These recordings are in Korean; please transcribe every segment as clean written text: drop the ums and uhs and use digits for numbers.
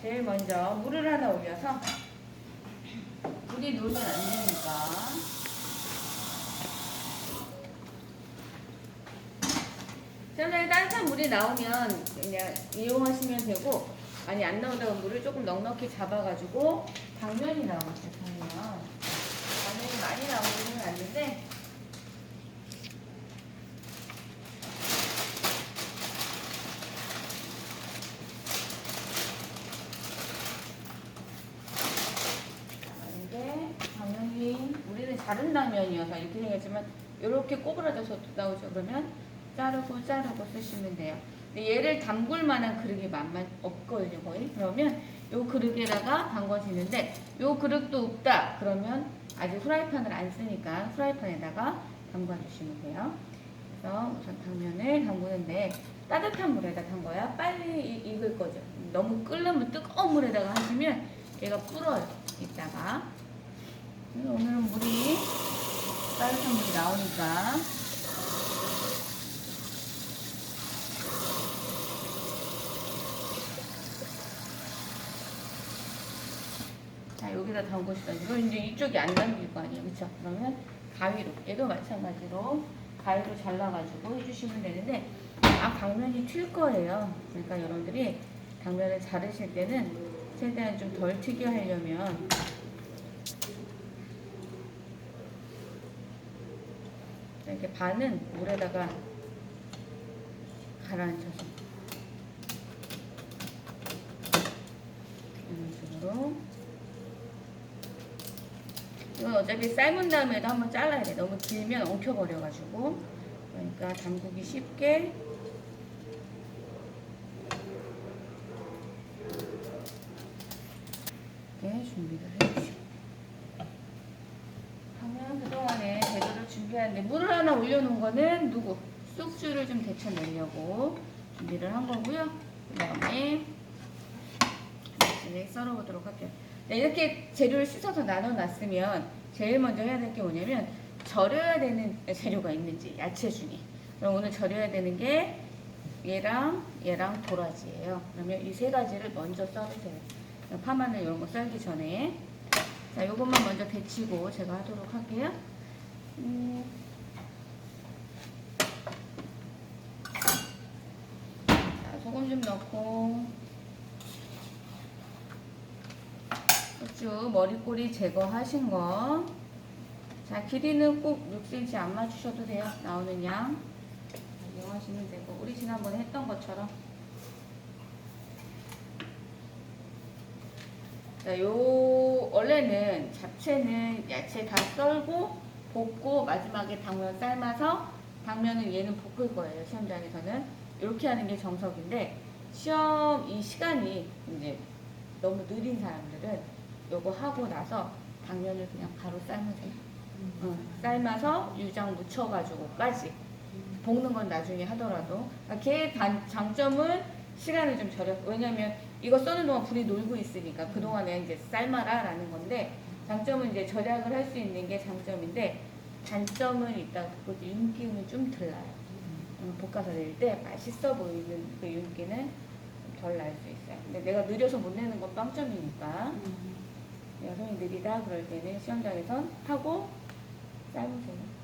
제일 먼저 물을 하나 올려서 물이 녹으면 안 되니까 처음에 따뜻한 물이 나오면 그냥 이용하시면 되고, 아니 안 나온다고 물을 조금 넉넉히 잡아가지고 당면이 나오죠. 당면이 많이 나오지는 않는데 당면이 우리는 자른 당면이어서 이렇게 생겼지만 이렇게 꼬부라져서 나오죠. 그러면 자르고 쓰시면 돼요. 근데 얘를 담글 만한 그릇이 만만 없거든요, 거의. 그러면 요 그릇에다가 담궈지는데 요 그릇도 없다 그러면 아직 후라이팬을 안 쓰니까 후라이팬에다가 담가 주시면 돼요. 그래서 우선 당면을 담그는데 따뜻한 물에다 담궈야 빨리 익을 거죠. 너무 끓는 뜨거운 물에다가 하시면 얘가 불어요, 이따가. 오늘은 물이 따뜻한 물이 나오니까 자, 여기다 담그시다. 이거 이제 이쪽이 안 담길 거 아니에요, 그쵸? 그러면 가위로, 얘도 마찬가지로 가위로 잘라가지고 해주시면 되는데, 당면이 튈 거예요. 그러니까 여러분들이 당면을 자르실 때는 최대한 좀 덜 튀게 하려면 이렇게 반은 물에다가 가라앉혀서 이런 식으로. 이건 어차피 삶은 다음에도 한번 잘라야 돼. 너무 길면 엉켜버려가지고. 그러니까 담그기 쉽게 이렇게 준비를 해주시고. 당면 그동안에 재료를 준비하는데 물을 하나 올려놓은 거는 누구? 쑥주를 좀 데쳐내려고 준비를 한 거고요. 그 다음에 썰어보도록 할게요. 네, 이렇게 재료를 씻어서 나눠놨으면 제일 먼저 해야 될 게 뭐냐면 절여야 되는 재료가 있는지, 야채 중에. 그럼 오늘 절여야 되는 게 얘랑 도라지예요. 그러면 이 세 가지를 먼저 썰으세요. 파마늘 이런 거 썰기 전에. 자, 요것만 먼저 데치고 제가 하도록 할게요. 자, 소금 좀 넣고 후추 머리꼬리 제거하신 거. 자, 길이는 꼭 6cm 안 맞추셔도 돼요. 나오는 양 이용하시면 되고, 우리 지난번에 했던 것처럼. 자, 원래는 잡채는 야채 다 썰고 볶고 마지막에 당면 삶아서 당면은 얘는 볶을 거예요. 시험장에서는 이렇게 하는 게 정석인데, 시험 이 시간이 이제 너무 느린 사람들은 요거 하고 나서 당면을 그냥 바로 삶으세요. 삶아서 유장 묻혀가지고까지 볶는 건 나중에 하더라도. 걔 장점은 시간을 좀 절여. 왜냐면 이거 써는 동안 불이 놀고 있으니까 그동안에 이제 삶아라 라는 건데, 장점은 이제 절약을 할 수 있는 게 장점인데, 단점은 일단 그 윤기는 좀 덜 나요. 볶아서 낼 때 맛있어 보이는 그 윤기는 덜 날 수 있어요. 근데 내가 느려서 못 내는 건 빵점이니까. 여성이 느리다 그럴 때는 시험장에선 하고 삶으세요.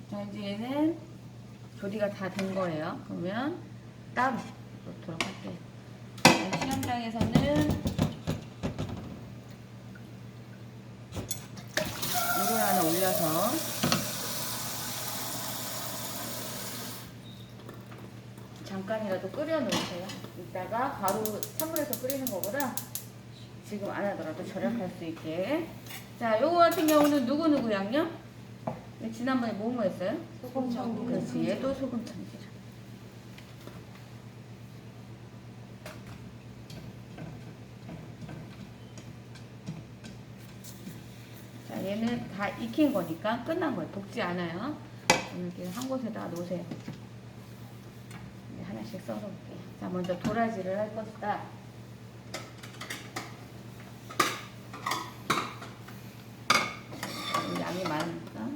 자, 이제 얘는 조리가 다 된 거예요. 그러면 따로 놓도록 할게요. 시험장에서는 물을 하나 올려서 잠깐이라도 끓여 놓으세요. 이따가 바로 찬물에서 끓이는 거보다 지금 안 하더라도 절약할 수 있게. 자, 요거 같은 경우는 누구 양념? 지난번에 뭐 했어요? 소금 참기름. 그렇지, 얘도 소금 참기름. 자, 얘는 다 익힌 거니까 끝난 거예요. 볶지 않아요. 이렇게 한 곳에다 놓으세요. 하나씩. 하나씩 썰어볼게요. 자, 먼저 도라지를 할 것이다. 양이 많으니까.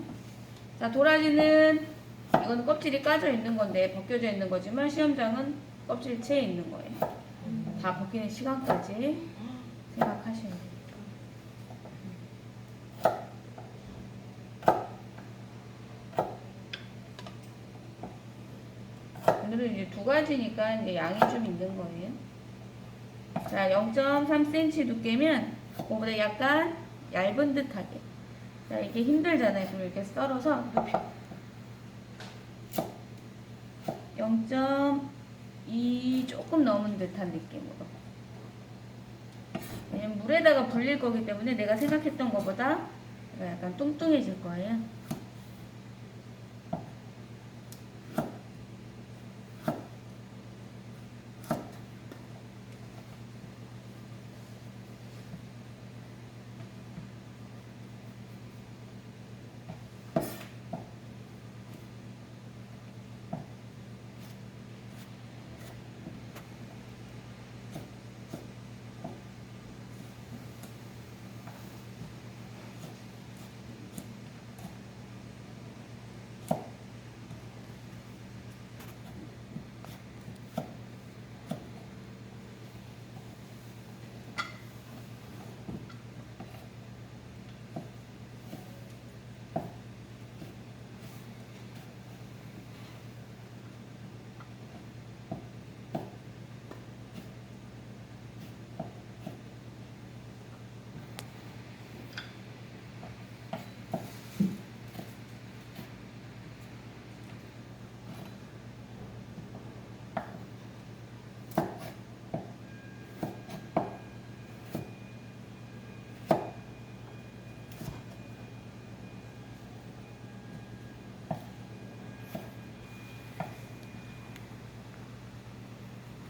자, 도라지는 이건 껍질이 까져 있는 건데 벗겨져 있는 거지만 시험장은 껍질이 채 있는 거예요. 다 벗기는 시간까지 생각하시면 돼요. 오늘은 이제 두 가지니까 이제 양이 좀 있는 거예요. 자, 0.3cm 두께면 그거보다 약간 얇은 듯하게. 자, 이게 힘들잖아요. 그럼 이렇게 썰어서 눕혀. 0.2 조금 넘은 듯한 느낌으로. 왜냐면 물에다가 불릴 거기 때문에 내가 생각했던 것보다 약간 뚱뚱해질 거예요.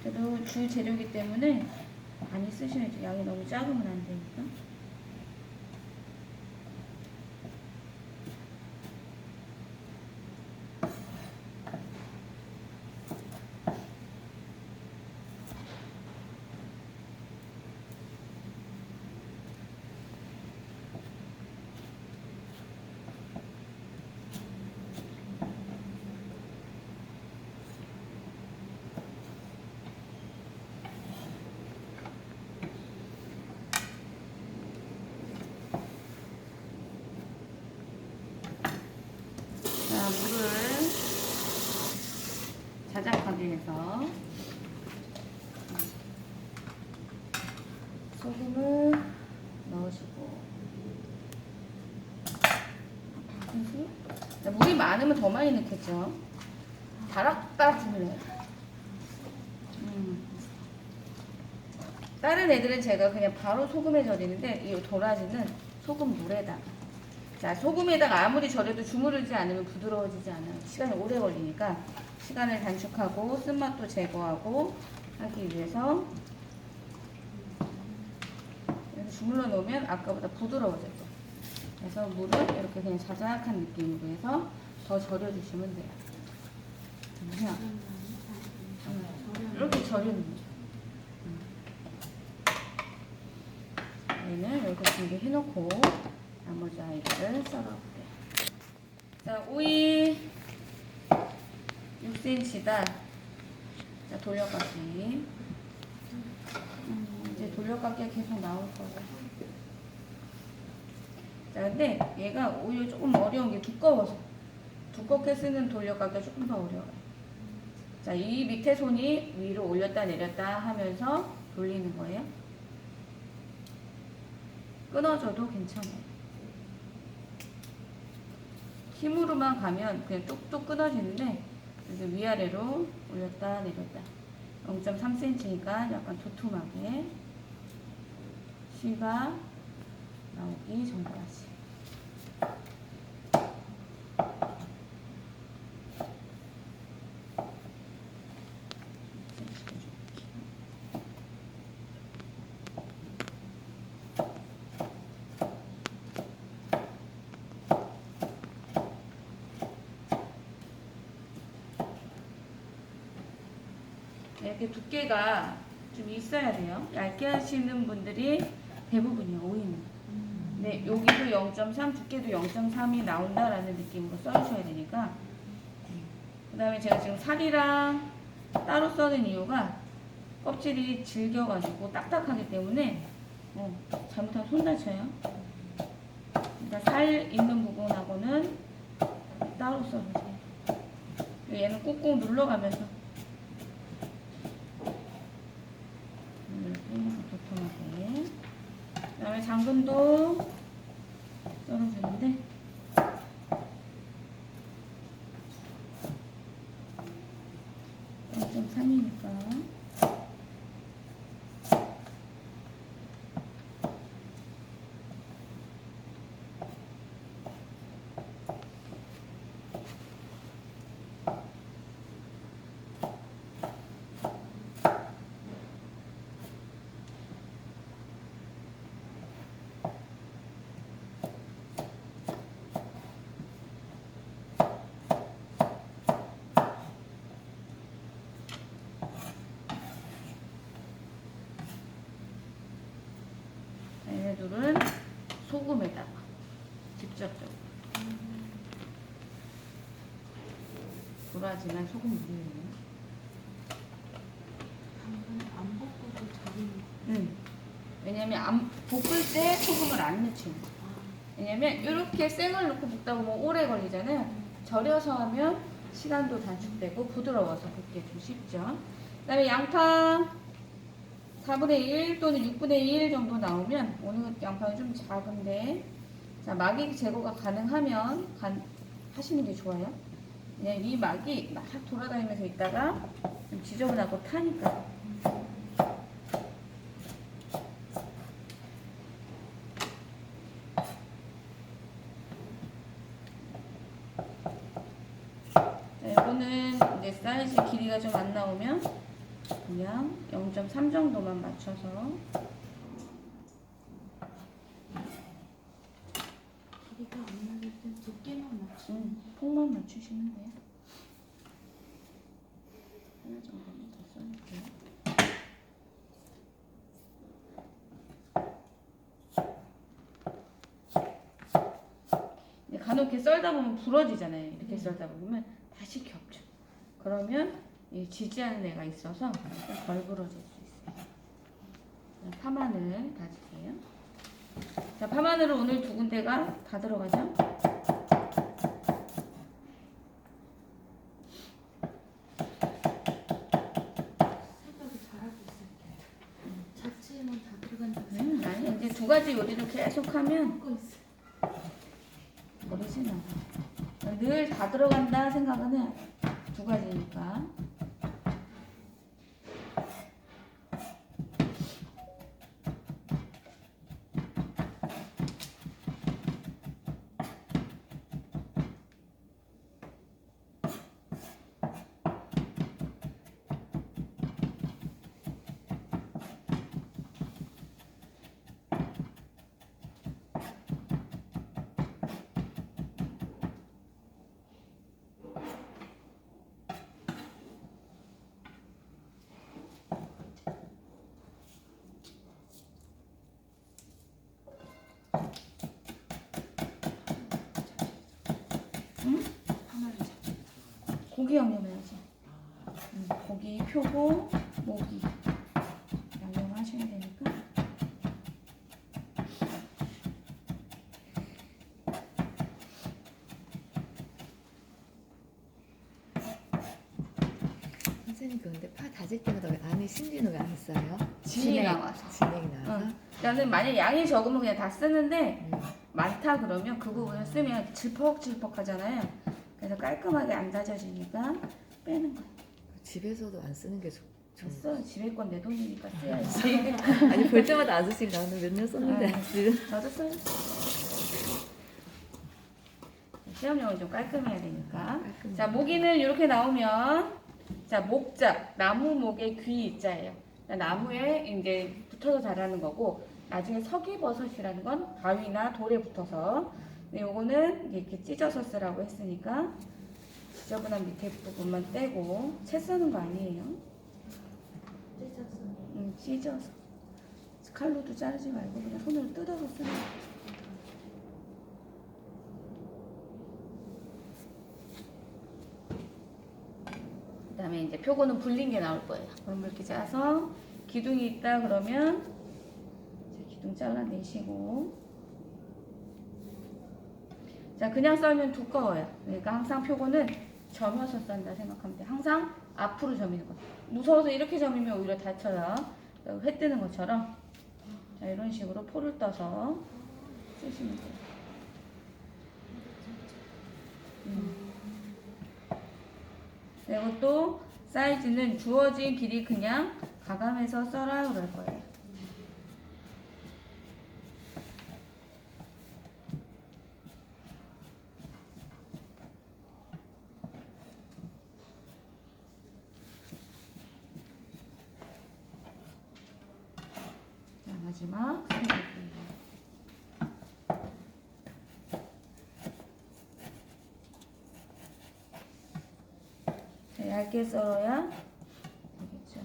그래도 주 재료이기 때문에 많이 쓰셔야죠. 양이 너무 작으면 안 되니까. 자, 물을 자작하게 해서 소금을 넣으시고 물이 많으면 더 많이 넣겠죠. 다락다락해요. 다른 애들은 제가 그냥 바로 소금에 절이는데 이 도라지는 소금 물에다가. 자, 소금에다가 아무리 절여도 주무르지 않으면 부드러워지지 않아요. 시간이 오래 걸리니까 시간을 단축하고 쓴맛도 제거하고 하기 위해서 이렇게 주물러 놓으면 아까보다 부드러워져요. 그래서 물을 이렇게 그냥 자작한 느낌으로 해서 더 절여주시면 돼요. 그냥 이렇게 절이는 거죠. 얘는 이렇게 준비해놓고 나머지 아이들을 썰어볼게요. 자, 오이 6cm다. 자, 돌려깎기. 이제 돌려깎기가 계속 나올 거예요. 자, 근데 얘가 오히려 조금 어려운 게 두꺼워서. 두껍게 쓰는 돌려깎기가 조금 더 어려워요. 자, 이 밑에 손이 위로 올렸다 내렸다 하면서 돌리는 거예요. 끊어져도 괜찮아요. 힘으로만 가면 그냥 뚝뚝 끊어지는데 이제 위아래로 올렸다 내렸다 0.3cm니까 약간 도톰하게 씨가 나오기 전까지. 이렇게 두께가 좀 있어야 돼요. 얇게 하시는 분들이 대부분이에요, 오이는. 근데 여기도 0.3, 두께도 0.3이 나온다라는 느낌으로 썰으셔야 되니까. 그 다음에 제가 지금 살이랑 따로 썰은 이유가 껍질이 질겨가지고 딱딱하기 때문에 잘못하면 손 다쳐요. 그러니까 살 있는 부분하고는 따로 썰으세요. 얘는 꾹꾹 눌러가면서 이렇게 도톰하게. 그 다음에 당근도 썰어주는데 좀 3이니까 얘네들은 소금에다가 직접적으로 불하지만 소금 물이에요. 안 볶고도 잘 왜냐면 볶을 때 소금을 안 넣죠. 왜냐면 이렇게 생을 넣고 볶다 보면 오래 걸리잖아요. 절여서 하면 시간도 단축되고 부드러워서 볶기 좀 쉽죠. 그 다음에 양파 4분의 1 또는 6분의 1 정도 나오면, 오늘 양파는 좀 작은데, 자, 막이 제거가 가능하면 하시는 게 좋아요. 그냥 이 막이 막 돌아다니면서 있다가 좀 지저분하고 타니까. 자, 이거는 이제 사이즈 길이가 좀 안 나오면 그냥 0.3 정도만 맞춰서 길이가 안 나길 땐 두께만 맞추면 폭만 맞추시면 돼요. 하나 정도는 더 써볼게요. 간혹 이렇게 썰다 보면 부러지잖아요. 이렇게 썰다 보면 다시 겹쳐. 그러면 이 지지하는 애가 있어서 좀 덜 부러질 수 있어요. 파마늘 다질게요. 자, 파마늘은 오늘 두 군데가 다 들어가죠? 생각이 잘하고 있을게. 자체에만 다 들어간다고 아니, 이제 두 가지 요리를 계속 하면 생각하고 있어. 버리진 않아. 늘 다 들어간다 생각은 해. 두 가지니까. 응? 파마를 잡지. 고기 양념해야지. 고기, 표고, 모기 양념하셔야 되니까. 선생님 그런데 파 다질 때마다 왜 안에 심지는 왜 안 써요? 진이 나와서. 진액이 나와서? 나는 만약 양이 적으면 그냥 다 쓰는데 많다 그러면 그 부분을 쓰면 질퍽질퍽 하잖아요. 그래서 깔끔하게 안 다져지니까 빼는 거예요. 집에서도 안 쓰는 게 좋. 됐어. 집에 건 내 돈이니까 써야지. 아니 볼 때마다 안 쓰신 나는 몇 년 썼는데 지금. 저도 써요. 시험용은 좀 깔끔해야 되니까. 깔끔. 자, 모기는 이렇게 나오면, 자, 목자, 나무 목의 귀 있자예요. 나무에 이제 붙어서 자라는 거고, 나중에 서기버섯이라는 건 바위나 돌에 붙어서. 근데 요거는 이렇게 찢어서 쓰라고 했으니까 지저분한 밑에 부분만 떼고 채 써는 거 아니에요. 찢어서 칼로도 자르지 말고 그냥 손으로 뜯어서 쓰는 거예요. 그 다음에 이제 표고는 불린 게 나올 거예요. 그럼 이렇게 짜서 기둥이 있다 그러면 자, 기둥 잘라내시고, 자 그냥 썰면 두꺼워요. 그러니까 항상 표고는 점여서 썬다 생각하면 돼. 항상 앞으로 점이는 거. 무서워서 이렇게 점이면 오히려 다쳐요. 회 뜨는 것처럼. 자 이런 식으로 포를 떠서 쓰시면 돼요. 이것도 사이즈는 주어진 길이 그냥 가감해서 써라 그럴 거예요. 자, 마지막 자, 얇게 썰어야 되겠죠.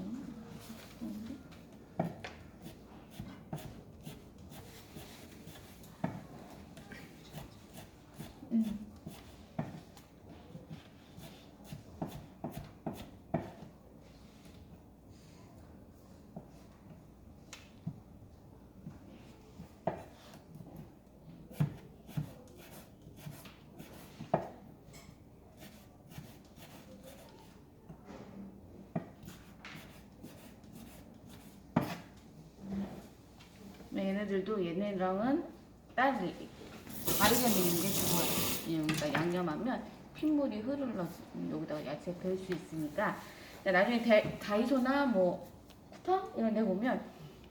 얘네들도 얘네랑은 다르게 밀는 게 좋아요. 그러니까 양념하면 핏물이 흐르러 여기다가 야채 별 수 있으니까. 나중에 다이소나 뭐 쿠팡 이런 데 보면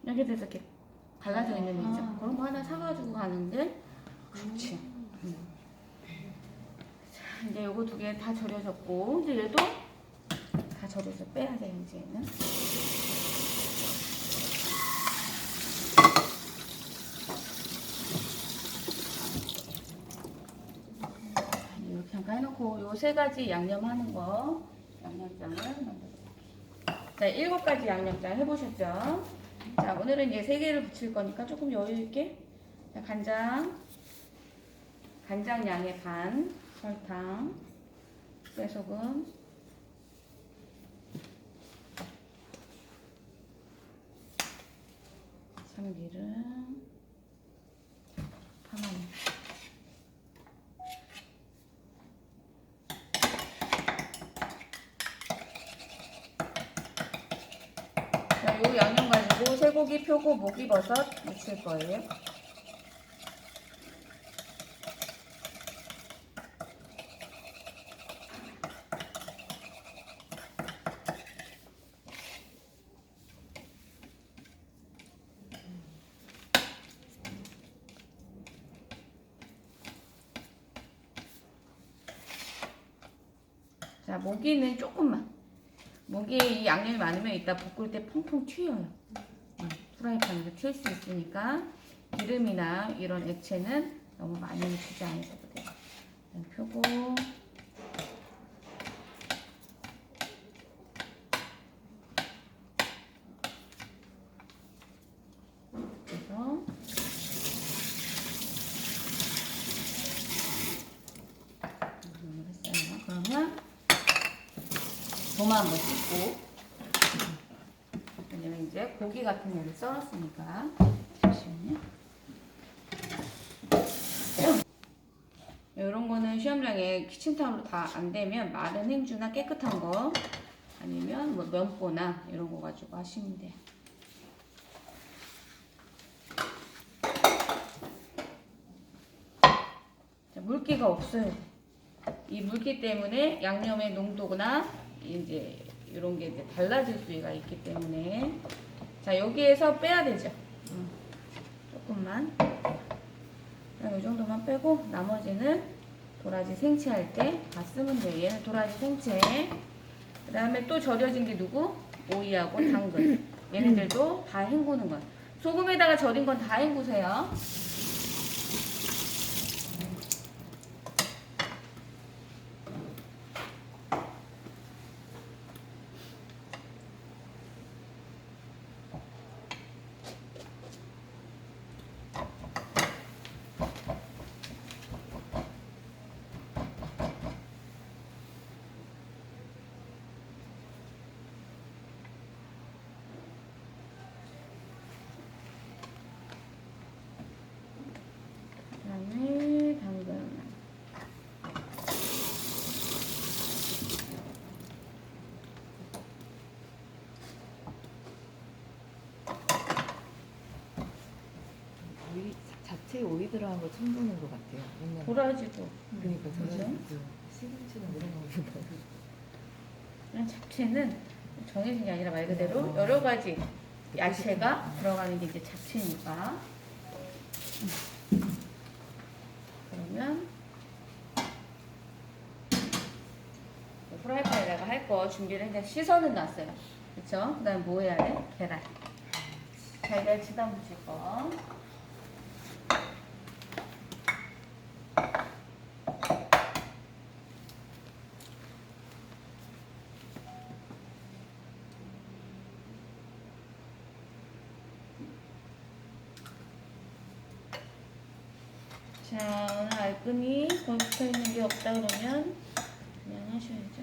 이렇게 돼서 이렇게 갈라져 있는 거 있죠. 그런 거 하나 사가지고 가는데 좋지. 자, 이제 요거 두 개 다 절여졌고, 이제 얘도 다 절여서 빼야 돼요, 이제는. 이렇게 잠깐 해놓고 요 세 가지 양념하는 거, 양념장을 만들어볼게요. 자, 7가지 양념장 해보셨죠? 자, 오늘은 이제 3개를 붙일 거니까 조금 여유있게. 자, 간장 양의 반, 설탕, 깨소금, 참기름, 파마늘. 자, 요 양념 가지고 쇠고기, 표고, 목이버섯 무칠 거예요. 자, 모기는 조금만. 모기에 이 양념이 많으면 이따 볶을 때 퐁퐁 튀어요. 프라이팬에서 튈 수 있으니까 기름이나 이런 액체는 너무 많이 주지 않으셔도 돼요. 표고, 그래서 했어요. 그러면 도마 한번 씻고, 왜냐면 이제 고기 같은 거를 썰었으니까. 잠시만요. 이런 거는 시험장에 키친타올로 다 안 되면 마른 행주나 깨끗한 거, 아니면 뭐 면보나 이런 거 가지고 하시면 돼요. 자, 물기가 없어요. 이 물기 때문에 양념의 농도나 이제 이런 게 이제 달라질 수가 있기 때문에, 자 여기에서 빼야 되죠. 조금만. 이 정도만 빼고 나머지는 도라지 생채할 때 다 쓰면 돼요. 얘는 도라지 생채. 그 다음에 또 절여진 게 누구? 오이하고 당근. 얘네들도 다 헹구는 거. 소금에다가 절인 건 다 헹구세요. 야채 오이 들어간 거 처음 보는 것 같아요. 맨날. 도라지도. 그러니까 그죠? 저는 시금치는 이런 거 보다. 그냥 잡채는 정해진 게 아니라 말 그대로 어. 여러 가지 야채가 들어가는 게 이제 잡채니까. 그러면 프라이팬에다가 할 거 준비를 이제 씻어는 놨어요. 그쵸? 그 다음에 뭐 해야 돼? 계란. 달걀 치다 붙일 거. 자, 오늘 알끈이 거기 붙어 있는 게 없다 그러면 그냥 하셔야죠.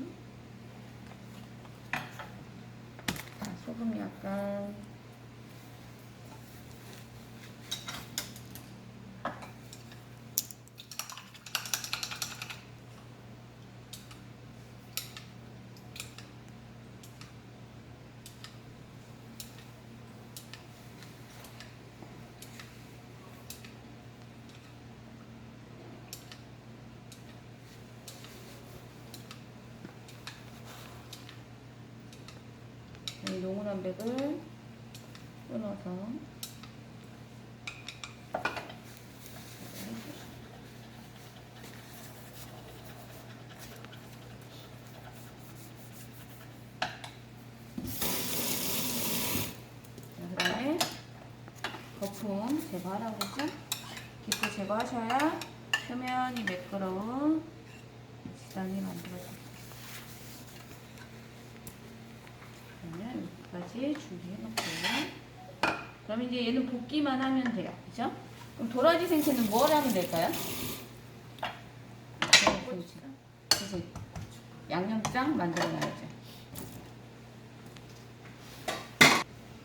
자, 소금 약간. 이 농후란백을 끊어서 그 다음에 거품 제거하라고 했죠? 깊이 제거하셔야 표면이 매끄러운 지단이 만들어져요. 그러면 여기까지 준비해놓고요. 그럼 이제 얘는 볶기만 하면 돼요. 그죠? 그럼 도라지 생채는 뭘 하면 될까요? 그치? 양념장 만들어놔야죠.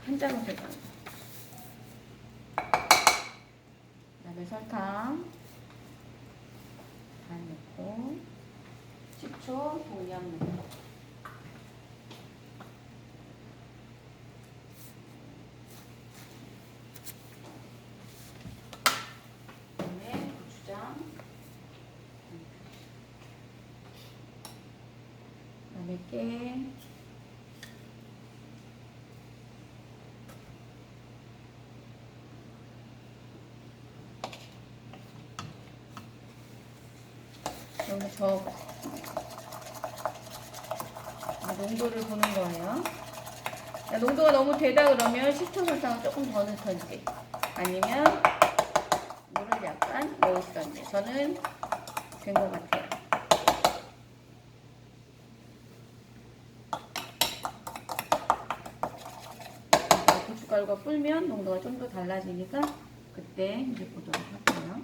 한 장은 들어가요. 그 다음에 설탕 반 넣고 식초 동량 넣고 그다음에 고추장 그다음에 깨 여기 저어봐. 농도를 보는 거예요. 농도가 너무 되다 그러면 식초 설탕을 조금 더 넣던지 아니면 물을 약간 넣으시던지. 저는 된 것 같아요. 고춧가루가 불면 농도가 좀 더 달라지니까 그때 이제 보도록 할게요.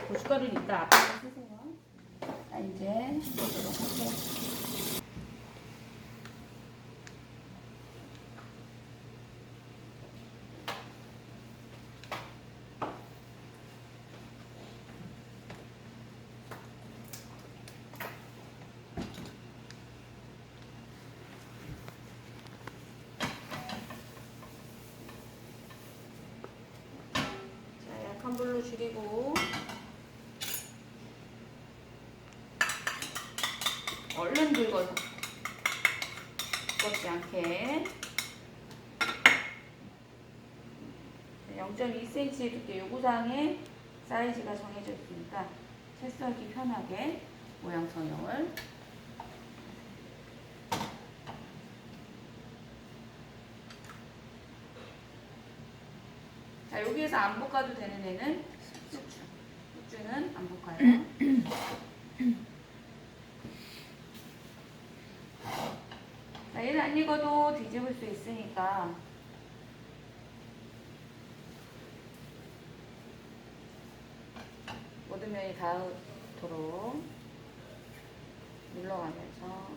고춧가루는 이따 앞에서 쓰세요. 자, 이제 보도록 할게요. 자, 약한 불로 줄이고 얼른 긁어서 두껍지 않게 0.2cm 두께 요구사항에 사이즈가 정해져 있으니까 채 썰기 편하게 모양 선형을 자, 여기에서 안 볶아도 되는 애는 숙주는 안 볶아요. 자, 얘는 안 익어도 뒤집을 수 있으니까 모든 면이 닿도록 눌러가면서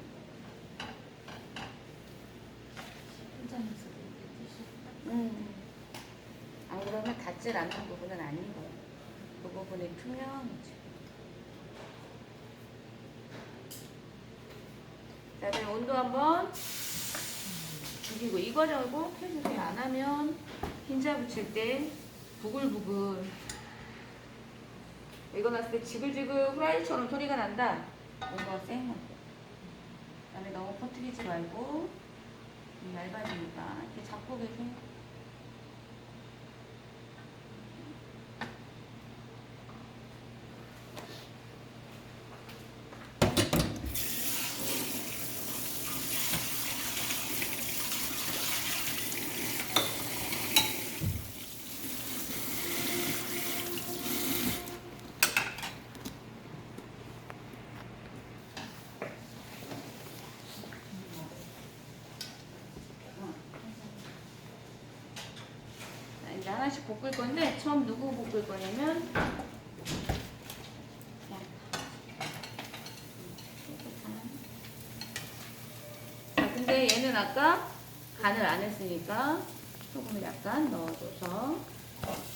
현장에서 이렇게 드시고 안 그러면 닿질 않는 부분은 아닌 거예요. 그 부분이 투명해지. 자, 그다음에 온도 한번 죽이고 이 과정을 꼭 해주세요. 안 하면 흰자 붙일 때 부글부글. 익어놨을 때 지글지글 후라이처럼 소리가 난다. 뭔가 센 거. 그다음에 너무 퍼뜨리지 말고 얇아지니까 이렇게 잡고 계세요. 이제 하나씩 볶을 건데 처음 누구 볶을 거냐면 자, 근데 얘는 아까 간을 안 했으니까 소금을 약간 넣어줘서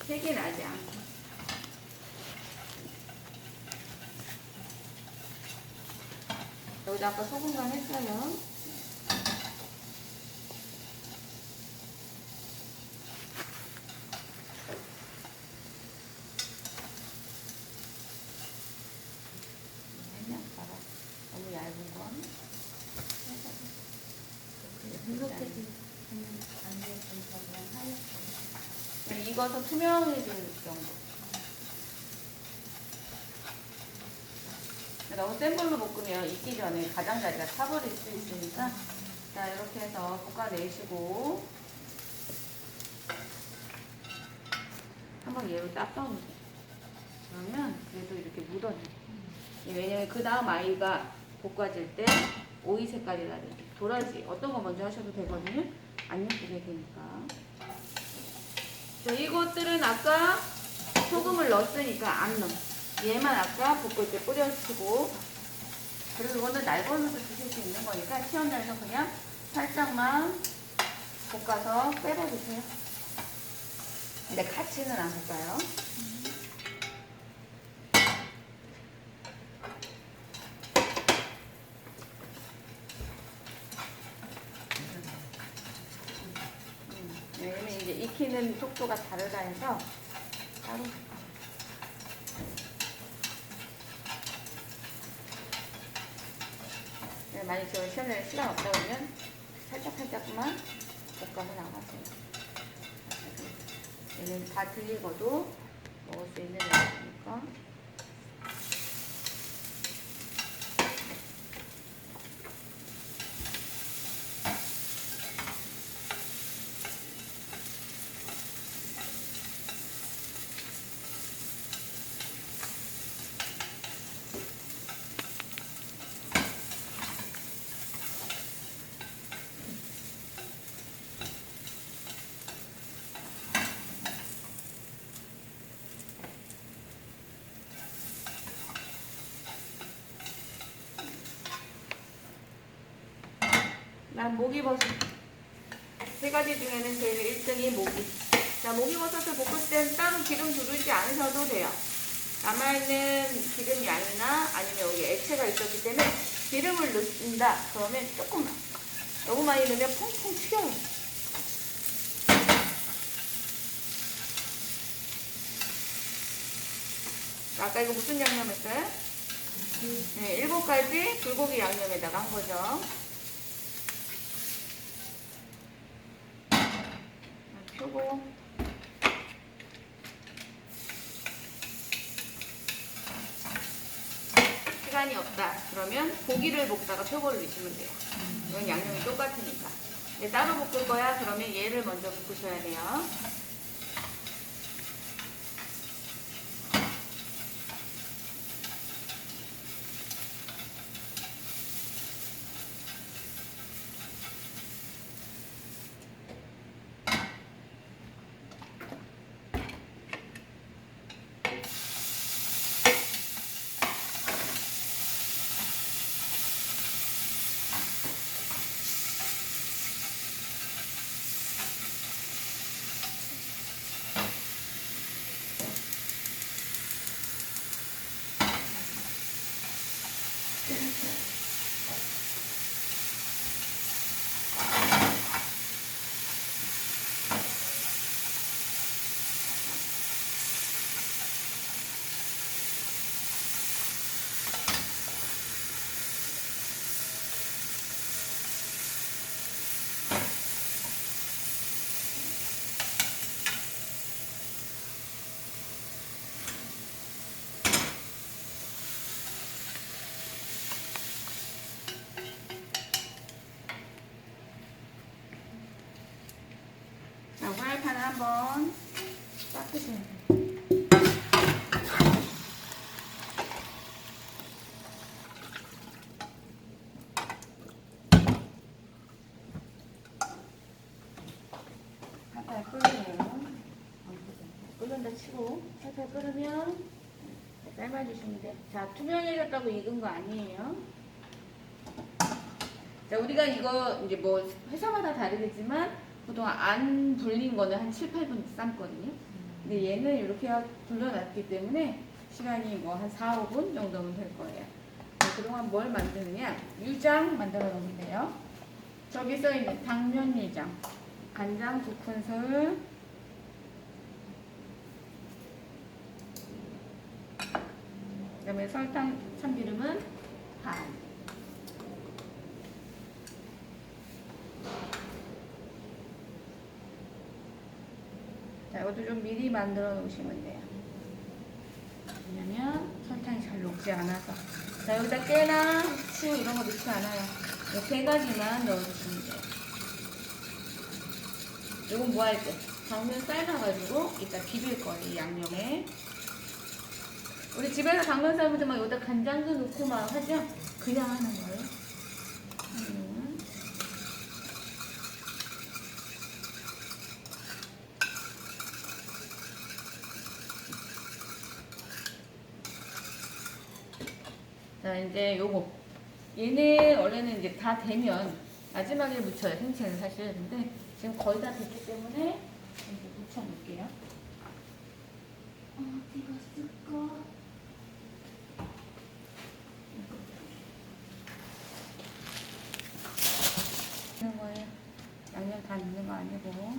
색이 나지 않고 여기다 아까 소금 간 했어요. 너무 얇은 건 행복해지는 안돼서 그냥 하얗게. 익어서 투명해질 정도. 너무 센 불로 볶으면 익기 전에 가장자리가 타버릴 수 있으니까 자 이렇게 해서 볶아내시고 한번 얘로 닦아보세요. 그러면 그래도 이렇게 묻어져요. 왜냐면 그 다음 아이가 볶아질 때 오이 색깔이라든지 도라지 어떤 거 먼저 하셔도 되거든요. 안 예쁘게 되니까. 자, 이것들은 아까 소금을 넣었으니까 안 넣어. 얘만 아까 볶을 때 뿌려주고 그리고 이거는 날걸로도 드실 수 있는 거니까 시험장에서 그냥 살짝만 볶아서 빼버리세요. 근데 같이는 안 볶아요. 왜냐면 이제 익히는 속도가 다르다 해서 따로 만약 저 시험장에 시간 없다 그러면 살짝만 볶아서 나가세요. 얘는 다 들리고도 먹을 수 있는 거니까. 난 목이버섯. 세 가지 중에는 제일 1등이 모기. 자, 목이버섯을 볶을 땐 따로 기름 두르지 않으셔도 돼요. 남아있는 기름 양이나 아니면 여기 액체가 있었기 때문에 기름을 넣는다. 그러면 조금만. 너무 많이 넣으면 퐁퐁 튀어요. 아까 이거 무슨 양념 했어요? 네, 7가지 불고기 양념에다가 한 거죠. 펴고 시간이 없다 그러면 고기를 볶다가 표고를 넣으시면 돼요. 이건 양념이 똑같으니까. 근데 따로 볶을 거야 그러면 얘를 먼저 볶으셔야 돼요. 자, 후라이팬을 한번 닦으시면 돼요. 살살 끓으면 끓는다 치고 살살 끓으면 삶아주시면 돼요. 자, 투명해졌다고 익은 거 아니에요. 자, 우리가 이거 이제 뭐 회사마다 다르겠지만 보통 안 불린 거는 한 7, 8분 삶거든요. 근데 얘는 이렇게 불려놨기 때문에 시간이 뭐 한 4, 5분 정도면 될 거예요. 자, 그동안 뭘 만드느냐? 유장 만들어 놓으면 돼요. 저기 써있는 당면 유장. 간장 2큰술, 그 다음에 설탕, 참기름은 반. 자, 이것도 좀 미리 만들어 놓으시면 돼요. 왜냐면 설탕이 잘 녹지 않아서. 자, 여기다 깨나 후추 이런 거 넣지 않아요. 이 3가지만 넣어주시면 돼요. 이건 뭐 할 때? 당면 삶아가지고 이따 비빌 거예요, 이 양념에. 우리 집에서 당면 삶을 때 막 여기다 간장도 넣고 막 하죠? 그냥 하는 거예요. 자, 이제 요거. 얘는 원래는 이제 다 되면 마지막에 묻혀요, 생채는 사실. 근데 지금 거의 다 됐기 때문에 이제 묻혀 놓을게요. 어디가 쓸까? 넣는 거예요. 양념 다 넣는 거 아니고.